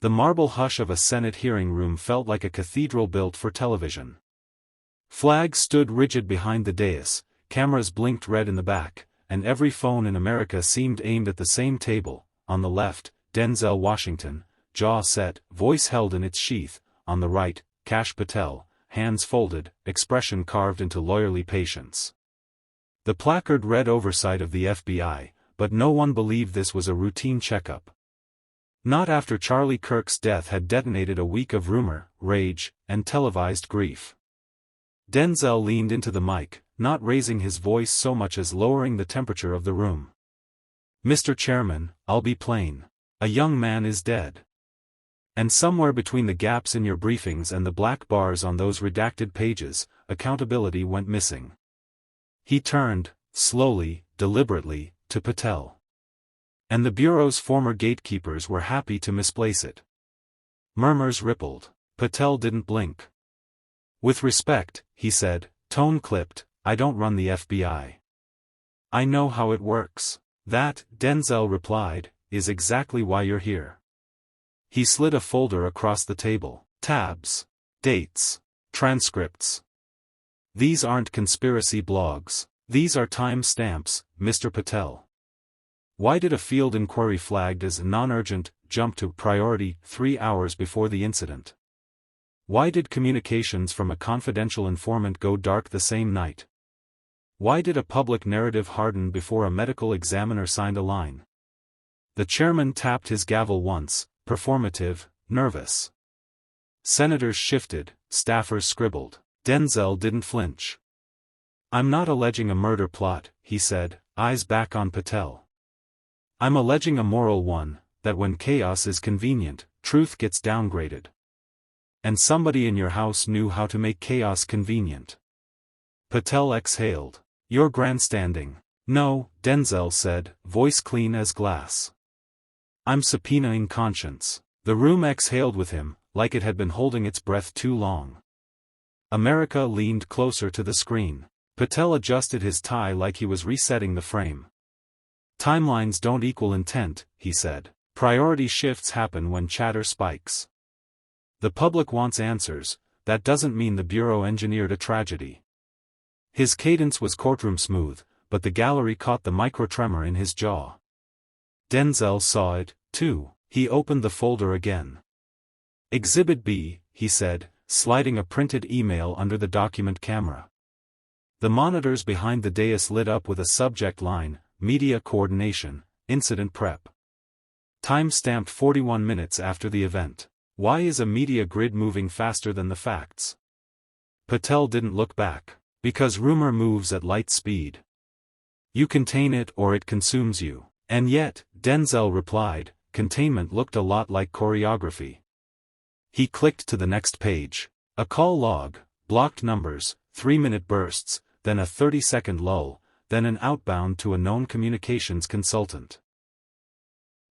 The marble hush of a Senate hearing room felt like a cathedral built for television. Flags stood rigid behind the dais, cameras blinked red in the back, and every phone in America seemed aimed at the same table. On the left, Denzel Washington, jaw set, voice held in its sheath. On the right, Kash Patel, hands folded, expression carved into lawyerly patience. The placard read oversight of the FBI, but no one believed this was a routine checkup. Not after Charlie Kirk's death had detonated a week of rumor, rage, and televised grief. Denzel leaned into the mic, not raising his voice so much as lowering the temperature of the room. "Mr. Chairman, I'll be plain. A young man is dead. And somewhere between the gaps in your briefings and the black bars on those redacted pages, accountability went missing." He turned, slowly, deliberately, to Patel. And the Bureau's former gatekeepers were happy to misplace it. Murmurs rippled. Patel didn't blink. "With respect," he said, tone clipped, "I don't run the FBI. I know how it works." "That," Denzel replied, "is exactly why you're here." He slid a folder across the table. "Tabs. Dates. Transcripts. These aren't conspiracy blogs. These are time stamps, Mr. Patel." Why did a field inquiry flagged as non-urgent jump to priority 3 hours before the incident? Why did communications from a confidential informant go dark the same night? Why did a public narrative harden before a medical examiner signed a line? The chairman tapped his gavel once, performative, nervous. Senators shifted, staffers scribbled. Denzel didn't flinch. "I'm not alleging a murder plot," he said, eyes back on Patel. "I'm alleging a moral one, that when chaos is convenient, truth gets downgraded. And somebody in your house knew how to make chaos convenient." Patel exhaled. "You're grandstanding." "No," Denzel said, voice clean as glass. "I'm subpoenaing conscience." The room exhaled with him, like it had been holding its breath too long. America leaned closer to the screen. Patel adjusted his tie like he was resetting the frame. "Timelines don't equal intent," he said. "Priority shifts happen when chatter spikes. The public wants answers, that doesn't mean the Bureau engineered a tragedy." His cadence was courtroom smooth, but the gallery caught the micro-tremor in his jaw. Denzel saw it, too. He opened the folder again. "Exhibit B," he said, sliding a printed email under the document camera. The monitors behind the dais lit up with a subject line: Media Coordination, Incident Prep. Time stamped 41 minutes after the event. Why is a media grid moving faster than the facts? Patel didn't look back. Because rumor moves at light speed. You contain it or it consumes you. And yet, Denzel replied, containment looked a lot like choreography. He clicked to the next page. A call log, blocked numbers, 3-minute bursts, then a 30-second lull, then an outbound to a known communications consultant.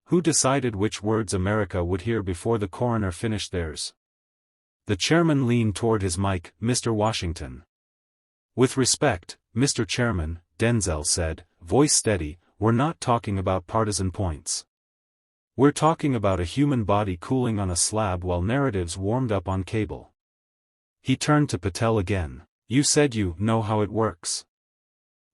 Who decided which words America would hear before the coroner finished theirs? The chairman leaned toward his mic. "Mr. Washington." "With respect, Mr. Chairman," Denzel said, voice steady, "we're not talking about partisan points. We're talking about a human body cooling on a slab while narratives warmed up on cable." He turned to Patel again. "You said you know how it works.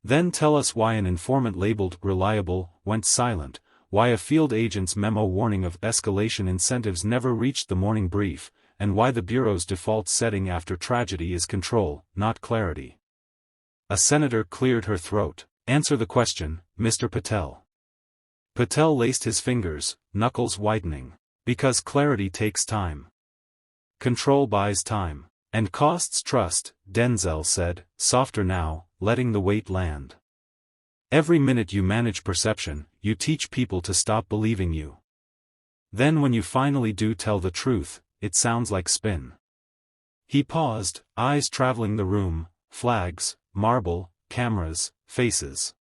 Then tell us why an informant labeled reliable went silent, why a field agent's memo warning of escalation incentives never reached the morning brief, and why the Bureau's default setting after tragedy is control, not clarity." A senator cleared her throat. "Answer the question, Mr. Patel." Patel laced his fingers, knuckles whitening. "Because clarity takes time. Control buys time. And costs trust," Denzel said, softer now, letting the weight land. "Every minute you manage perception, you teach people to stop believing you. Then when you finally do tell the truth, it sounds like spin." He paused, eyes traveling the room, flags, marble, cameras, faces.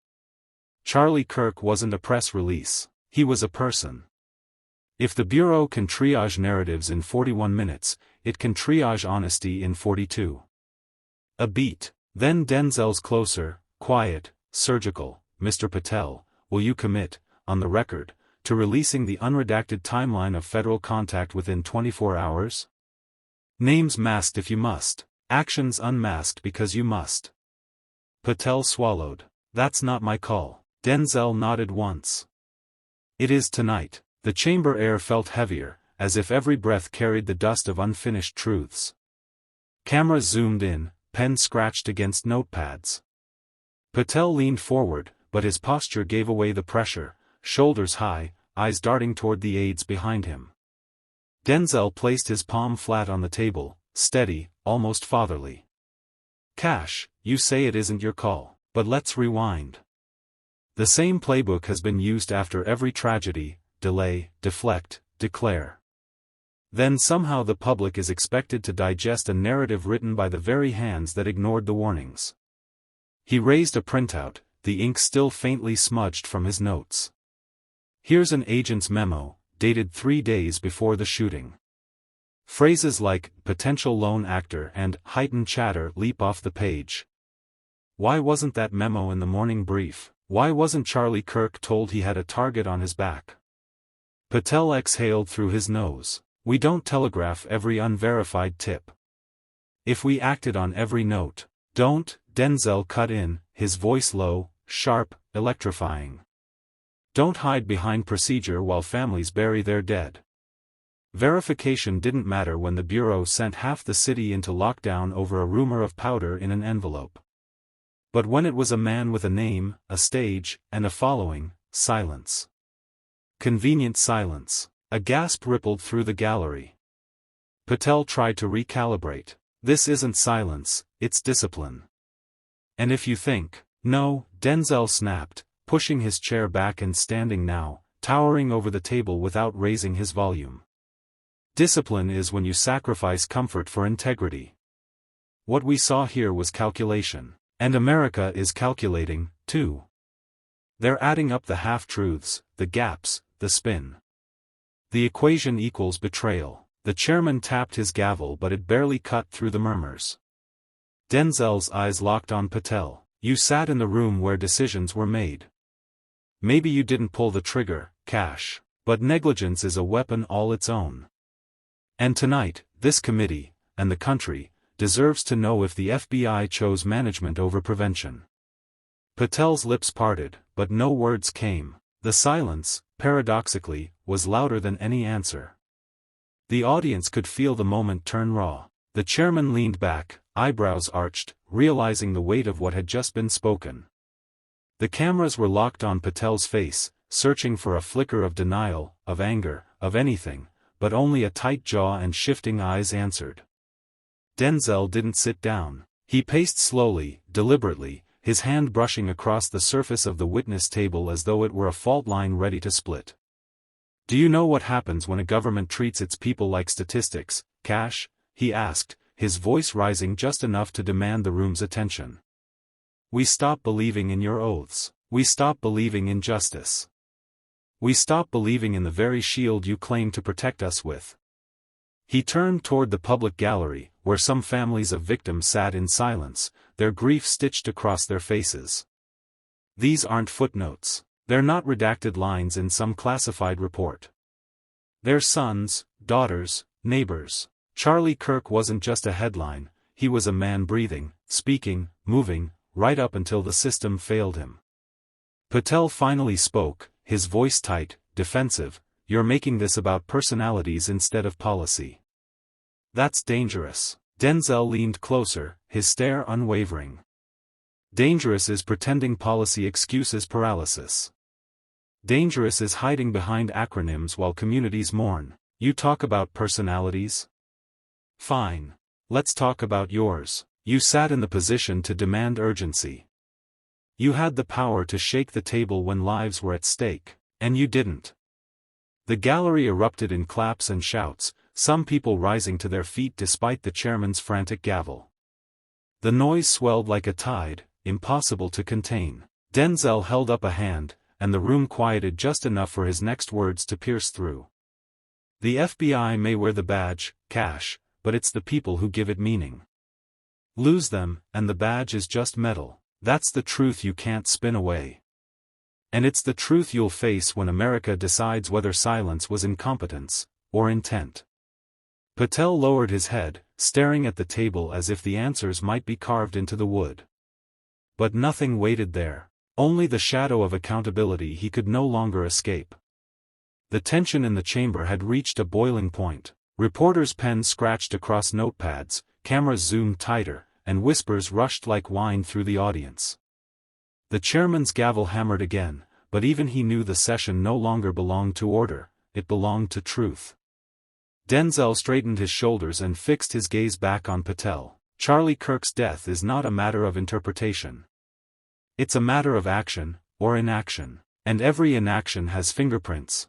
Charlie Kirk wasn't a press release. He was a person. If the Bureau can triage narratives in 41 minutes, it can triage honesty in 42. A beat. Then Denzel's closer, quiet, surgical. "Mr. Patel, will you commit, on the record, to releasing the unredacted timeline of federal contact within 24 hours? Names masked if you must. Actions unmasked because you must. Patel swallowed. That's not my call. Denzel nodded once. It is tonight. The chamber air felt heavier, as if every breath carried the dust of unfinished truths. Cameras zoomed in, pens scratched against notepads. Patel leaned forward, but his posture gave away the pressure, shoulders high, eyes darting toward the aides behind him. Denzel placed his palm flat on the table, steady, almost fatherly. Kash, you say it isn't your call, but let's rewind. The same playbook has been used after every tragedy: delay, deflect, declare. Then somehow the public is expected to digest a narrative written by the very hands that ignored the warnings. He raised a printout, the ink still faintly smudged from his notes. Here's an agent's memo, dated 3 days before the shooting. Phrases like potential lone actor and heightened chatter leap off the page. Why wasn't that memo in the morning brief? Why wasn't Charlie Kirk told he had a target on his back? Patel exhaled through his nose. We don't telegraph every unverified tip. If we acted on every note. Don't, Denzel cut in, his voice low, sharp, electrifying. Don't hide behind procedure while families bury their dead. Verification didn't matter when the Bureau sent half the city into lockdown over a rumor of powder in an envelope. But when it was a man with a name, a stage, and a following, silence. Convenient silence. A gasp rippled through the gallery. Patel tried to recalibrate. This isn't silence, it's discipline. And if you think, no, Denzel snapped, pushing his chair back and standing now, towering over the table without raising his volume. Discipline is when you sacrifice comfort for integrity. What we saw here was calculation. And America is calculating, too. They're adding up the half-truths, the gaps, the spin. The equation equals betrayal. The chairman tapped his gavel but it barely cut through the murmurs. Denzel's eyes locked on Patel. You sat in the room where decisions were made. Maybe you didn't pull the trigger, Kash, but negligence is a weapon all its own. And tonight, this committee, and the country, deserves to know if the FBI chose management over prevention. Patel's lips parted, but no words came. The silence, paradoxically, was louder than any answer. The audience could feel the moment turn raw. The chairman leaned back, eyebrows arched, realizing the weight of what had just been spoken. The cameras were locked on Patel's face, searching for a flicker of denial, of anger, of anything, but only a tight jaw and shifting eyes answered. Denzel didn't sit down. He paced slowly, deliberately, his hand brushing across the surface of the witness table as though it were a fault line ready to split. Do you know what happens when a government treats its people like statistics, Kash? He asked, his voice rising just enough to demand the room's attention. We stop believing in your oaths. We stop believing in justice. We stop believing in the very shield you claim to protect us with. He turned toward the public gallery, where some families of victims sat in silence, their grief stitched across their faces. These aren't footnotes. They're not redacted lines in some classified report. They're sons, daughters, neighbors. Charlie Kirk wasn't just a headline, he was a man breathing, speaking, moving, right up until the system failed him. Patel finally spoke, his voice tight, defensive. You're making this about personalities instead of policy. That's dangerous. Denzel leaned closer, his stare unwavering. Dangerous is pretending policy excuses paralysis. Dangerous is hiding behind acronyms while communities mourn. You talk about personalities? Fine. Let's talk about yours. You sat in the position to demand urgency. You had the power to shake the table when lives were at stake, and you didn't. The gallery erupted in claps and shouts, some people rising to their feet despite the chairman's frantic gavel. The noise swelled like a tide, impossible to contain. Denzel held up a hand, and the room quieted just enough for his next words to pierce through. The FBI may wear the badge, Kash, but it's the people who give it meaning. Lose them, and the badge is just metal. That's the truth you can't spin away. And it's the truth you'll face when America decides whether silence was incompetence, or intent. Patel lowered his head, staring at the table as if the answers might be carved into the wood. But nothing waited there. Only the shadow of accountability he could no longer escape. The tension in the chamber had reached a boiling point. Reporters' pens scratched across notepads, cameras zoomed tighter, and whispers rushed like wine through the audience. The chairman's gavel hammered again, but even he knew the session no longer belonged to order, it belonged to truth. Denzel straightened his shoulders and fixed his gaze back on Patel. Charlie Kirk's death is not a matter of interpretation. It's a matter of action, or inaction, and every inaction has fingerprints.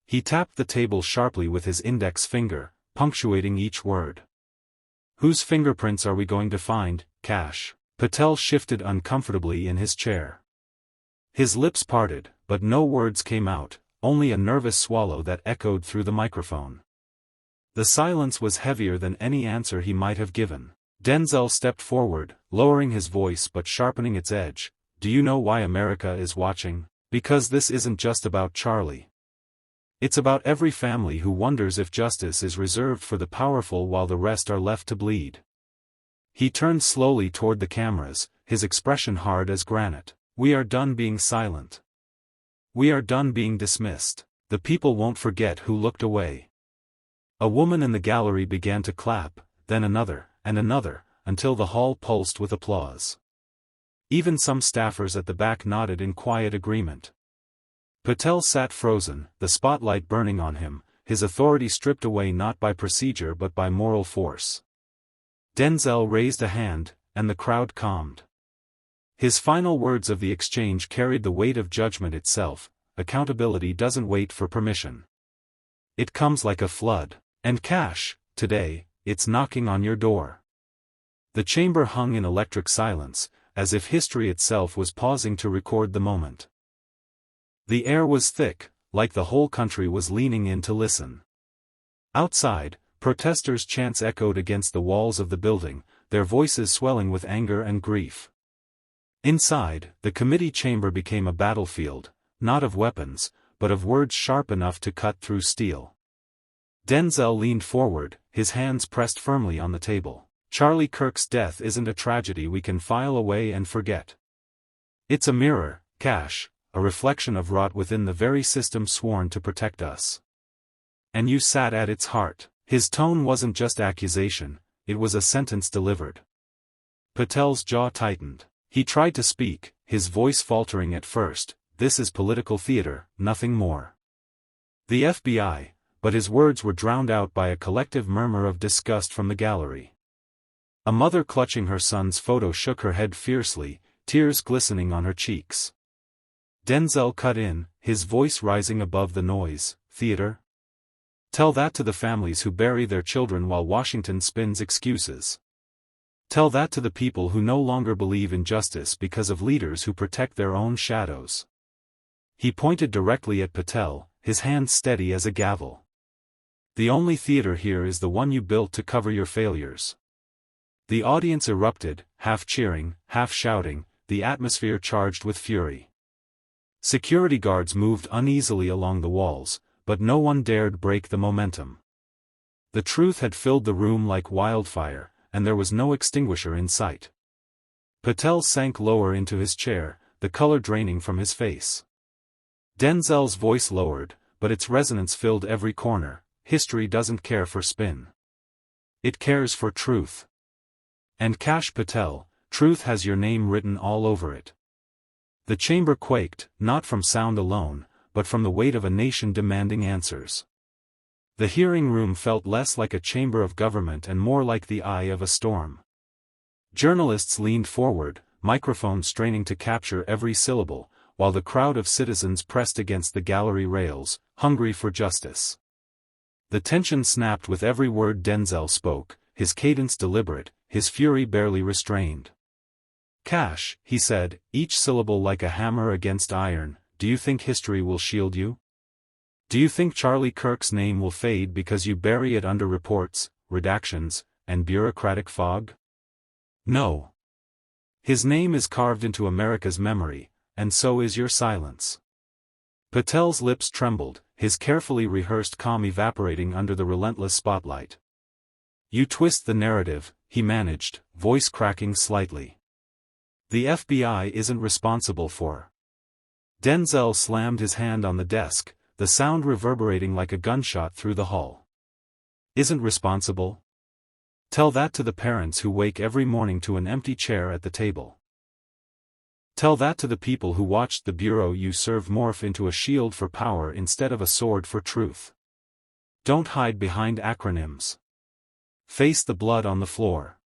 He tapped the table sharply with his index finger, punctuating each word. Whose fingerprints are we going to find, Kash? Patel shifted uncomfortably in his chair. His lips parted, but no words came out, only a nervous swallow that echoed through the microphone. The silence was heavier than any answer he might have given. Denzel stepped forward, lowering his voice but sharpening its edge. Do you know why America is watching? Because this isn't just about Charlie. It's about every family who wonders if justice is reserved for the powerful while the rest are left to bleed. He turned slowly toward the cameras, his expression hard as granite. We are done being silent. We are done being dismissed. The people won't forget who looked away. A woman in the gallery began to clap, then another, and another, until the hall pulsed with applause. Even some staffers at the back nodded in quiet agreement. Patel sat frozen, the spotlight burning on him, his authority stripped away not by procedure but by moral force. Denzel raised a hand, and the crowd calmed. His final words of the exchange carried the weight of judgment itself. Accountability doesn't wait for permission. It comes like a flood. And Kash, today, it's knocking on your door. The chamber hung in electric silence, as if history itself was pausing to record the moment. The air was thick, like the whole country was leaning in to listen. Outside, protesters' chants echoed against the walls of the building, their voices swelling with anger and grief. Inside, the committee chamber became a battlefield, not of weapons, but of words sharp enough to cut through steel. Denzel leaned forward, his hands pressed firmly on the table. Charlie Kirk's death isn't a tragedy we can file away and forget. It's a mirror, Kash, a reflection of rot within the very system sworn to protect us. And you sat at its heart. His tone wasn't just accusation, it was a sentence delivered. Patel's jaw tightened. He tried to speak, his voice faltering at first. This is political theater, nothing more. The FBI. But his words were drowned out by a collective murmur of disgust from the gallery. A mother clutching her son's photo shook her head fiercely, tears glistening on her cheeks. Denzel cut in, his voice rising above the noise. Theater? Tell that to the families who bury their children while Washington spins excuses. Tell that to the people who no longer believe in justice because of leaders who protect their own shadows. He pointed directly at Patel, his hand steady as a gavel. The only theater here is the one you built to cover your failures. The audience erupted, half cheering, half shouting, the atmosphere charged with fury. Security guards moved uneasily along the walls, but no one dared break the momentum. The truth had filled the room like wildfire, and there was no extinguisher in sight. Patel sank lower into his chair, the color draining from his face. Denzel's voice lowered, but its resonance filled every corner. History doesn't care for spin. It cares for truth. And Kash Patel, truth has your name written all over it. The chamber quaked, not from sound alone, but from the weight of a nation demanding answers. The hearing room felt less like a chamber of government and more like the eye of a storm. Journalists leaned forward, microphones straining to capture every syllable, while the crowd of citizens pressed against the gallery rails, hungry for justice. The tension snapped with every word Denzel spoke, his cadence deliberate, his fury barely restrained. Kash, he said, each syllable like a hammer against iron, do you think history will shield you? Do you think Charlie Kirk's name will fade because you bury it under reports, redactions, and bureaucratic fog? No. His name is carved into America's memory, and so is your silence. Patel's lips trembled, his carefully rehearsed calm evaporating under the relentless spotlight. You twist the narrative, he managed, voice cracking slightly. The FBI isn't responsible for. Denzel slammed his hand on the desk, the sound reverberating like a gunshot through the hall. Isn't responsible? Tell that to the parents who wake every morning to an empty chair at the table. Tell that to the people who watched the bureau you serve morph into a shield for power instead of a sword for truth. Don't hide behind acronyms. Face the blood on the floor.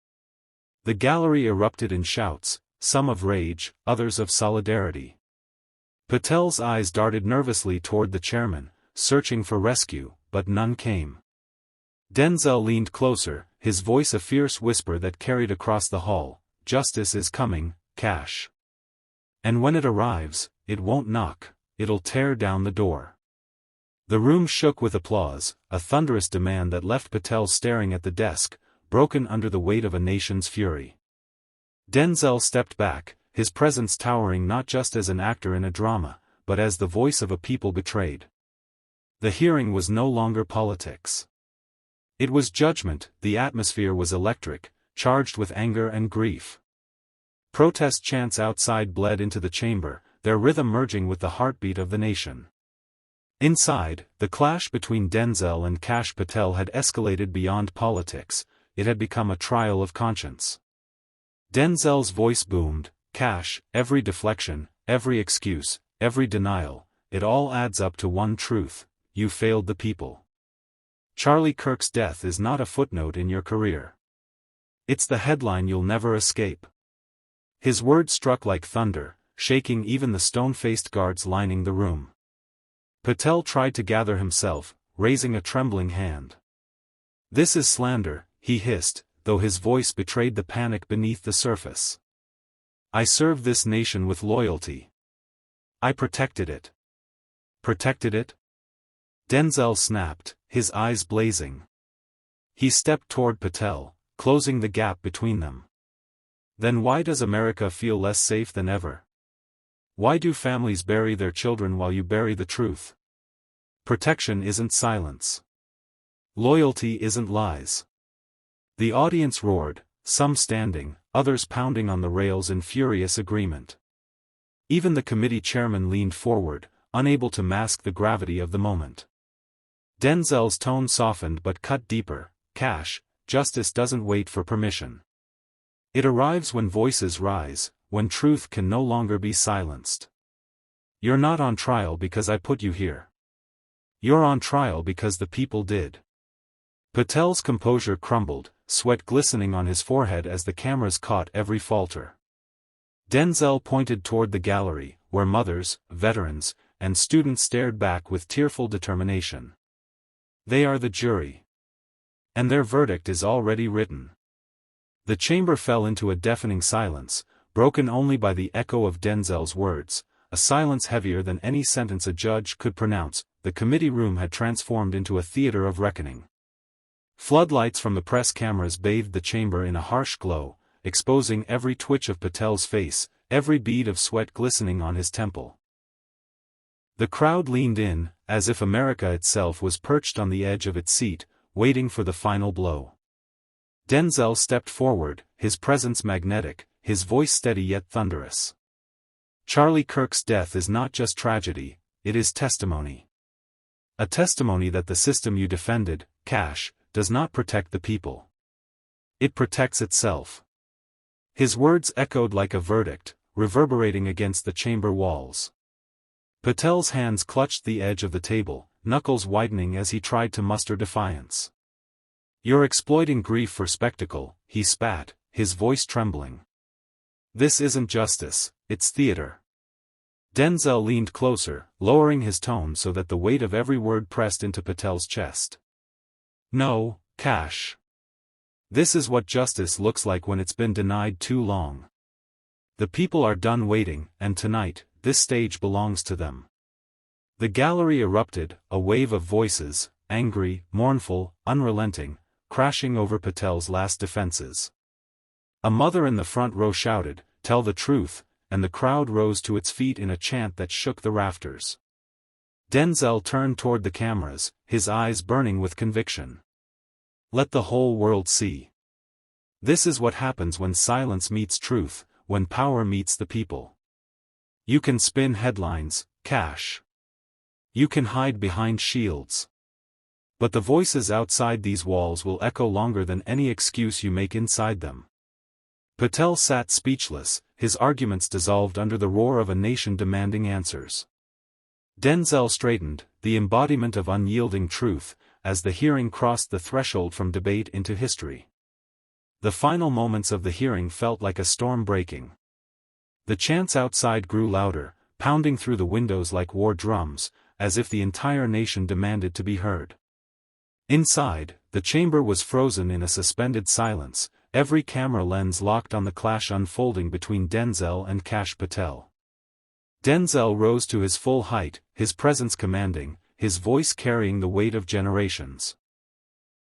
The gallery erupted in shouts, some of rage, others of solidarity. Patel's eyes darted nervously toward the chairman, searching for rescue, but none came. Denzel leaned closer, his voice a fierce whisper that carried across the hall, "Justice is coming, Kash. And when it arrives, it won't knock, it'll tear down the door." The room shook with applause, a thunderous demand that left Patel staring at the desk, broken under the weight of a nation's fury. Denzel stepped back, his presence towering not just as an actor in a drama, but as the voice of a people betrayed. The hearing was no longer politics. It was judgment. The atmosphere was electric, charged with anger and grief. Protest chants outside bled into the chamber, their rhythm merging with the heartbeat of the nation. Inside, the clash between Denzel and Kash Patel had escalated beyond politics, it had become a trial of conscience. Denzel's voice boomed, "Kash, every deflection, every excuse, every denial, it all adds up to one truth: you failed the people. Charlie Kirk's death is not a footnote in your career. It's the headline you'll never escape." His words struck like thunder, shaking even the stone-faced guards lining the room. Patel tried to gather himself, raising a trembling hand. "This is slander," he hissed, though his voice betrayed the panic beneath the surface. "I served this nation with loyalty. I protected it." "Protected it?" Denzel snapped, his eyes blazing. He stepped toward Patel, closing the gap between them. "Then why does America feel less safe than ever? Why do families bury their children while you bury the truth? Protection isn't silence. Loyalty isn't lies." The audience roared, some standing, others pounding on the rails in furious agreement. Even the committee chairman leaned forward, unable to mask the gravity of the moment. Denzel's tone softened but cut deeper. "Kash, justice doesn't wait for permission. It arrives when voices rise, when truth can no longer be silenced. You're not on trial because I put you here. You're on trial because the people did." Patel's composure crumbled, sweat glistening on his forehead as the cameras caught every falter. Denzel pointed toward the gallery, where mothers, veterans, and students stared back with tearful determination. "They are the jury. And their verdict is already written." The chamber fell into a deafening silence, broken only by the echo of Denzel's words, a silence heavier than any sentence a judge could pronounce. The committee room had transformed into a theater of reckoning. Floodlights from the press cameras bathed the chamber in a harsh glow, exposing every twitch of Patel's face, every bead of sweat glistening on his temple. The crowd leaned in, as if America itself was perched on the edge of its seat, waiting for the final blow. Denzel stepped forward, his presence magnetic, his voice steady yet thunderous. "Charlie Kirk's death is not just tragedy, it is testimony. A testimony that the system you defended, Kash, does not protect the people. It protects itself." His words echoed like a verdict, reverberating against the chamber walls. Patel's hands clutched the edge of the table, knuckles widening as he tried to muster defiance. "You're exploiting grief for spectacle," he spat, his voice trembling. "This isn't justice, it's theater." Denzel leaned closer, lowering his tone so that the weight of every word pressed into Patel's chest. "No, Kash. This is what justice looks like when it's been denied too long. The people are done waiting, and tonight, this stage belongs to them." The gallery erupted, a wave of voices, angry, mournful, unrelenting, crashing over Patel's last defenses. A mother in the front row shouted, "Tell the truth," and the crowd rose to its feet in a chant that shook the rafters. Denzel turned toward the cameras, his eyes burning with conviction. Let the whole world see. This is what happens when silence meets truth, when power meets the people. You can spin headlines, Kash. You can hide behind shields. But the voices outside these walls will echo longer than any excuse you make inside them. Patel sat speechless, his arguments dissolved under the roar of a nation demanding answers. Denzel straightened, the embodiment of unyielding truth, as the hearing crossed the threshold from debate into history. The final moments of the hearing felt like a storm breaking. The chants outside grew louder, pounding through the windows like war drums, as if the entire nation demanded to be heard. Inside, the chamber was frozen in a suspended silence, every camera lens locked on the clash unfolding between Denzel and Kash Patel. Denzel rose to his full height, his presence commanding, his voice carrying the weight of generations.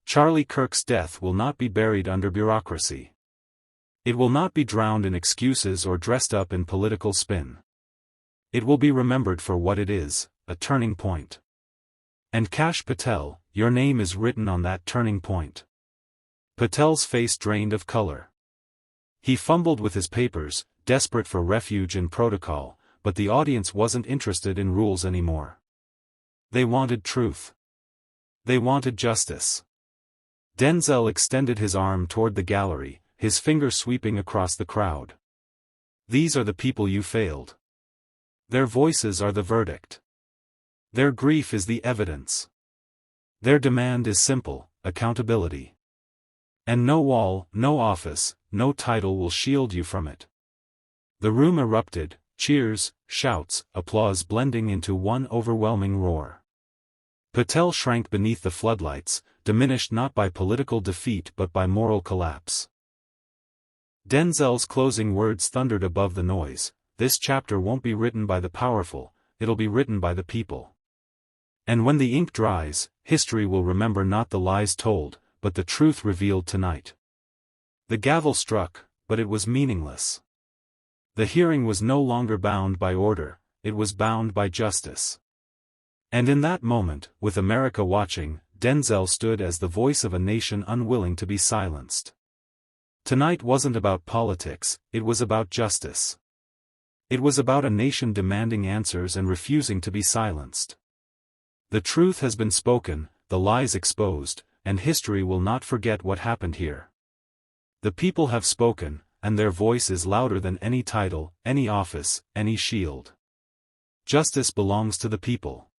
Charlie Kirk's death will not be buried under bureaucracy. It will not be drowned in excuses or dressed up in political spin. It will be remembered for what it is, a turning point. And Kash Patel, your name is written on that turning point. Patel's face drained of color. He fumbled with his papers, desperate for refuge in protocol, but the audience wasn't interested in rules anymore. They wanted truth. They wanted justice. Denzel extended his arm toward the gallery, his finger sweeping across the crowd. These are the people you failed. Their voices are the verdict. Their grief is the evidence. Their demand is simple, accountability. And no wall, no office, no title will shield you from it. The room erupted, cheers, shouts, applause blending into one overwhelming roar. Patel shrank beneath the floodlights, diminished not by political defeat but by moral collapse. Denzel's closing words thundered above the noise, this chapter won't be written by the powerful, it'll be written by the people. And when the ink dries, history will remember not the lies told, but the truth revealed tonight. The gavel struck, but it was meaningless. The hearing was no longer bound by order, it was bound by justice. And in that moment, with America watching, Denzel stood as the voice of a nation unwilling to be silenced. Tonight wasn't about politics, it was about justice. It was about a nation demanding answers and refusing to be silenced. The truth has been spoken, the lies exposed, and history will not forget what happened here. The people have spoken, and their voice is louder than any title, any office, any shield. Justice belongs to the people.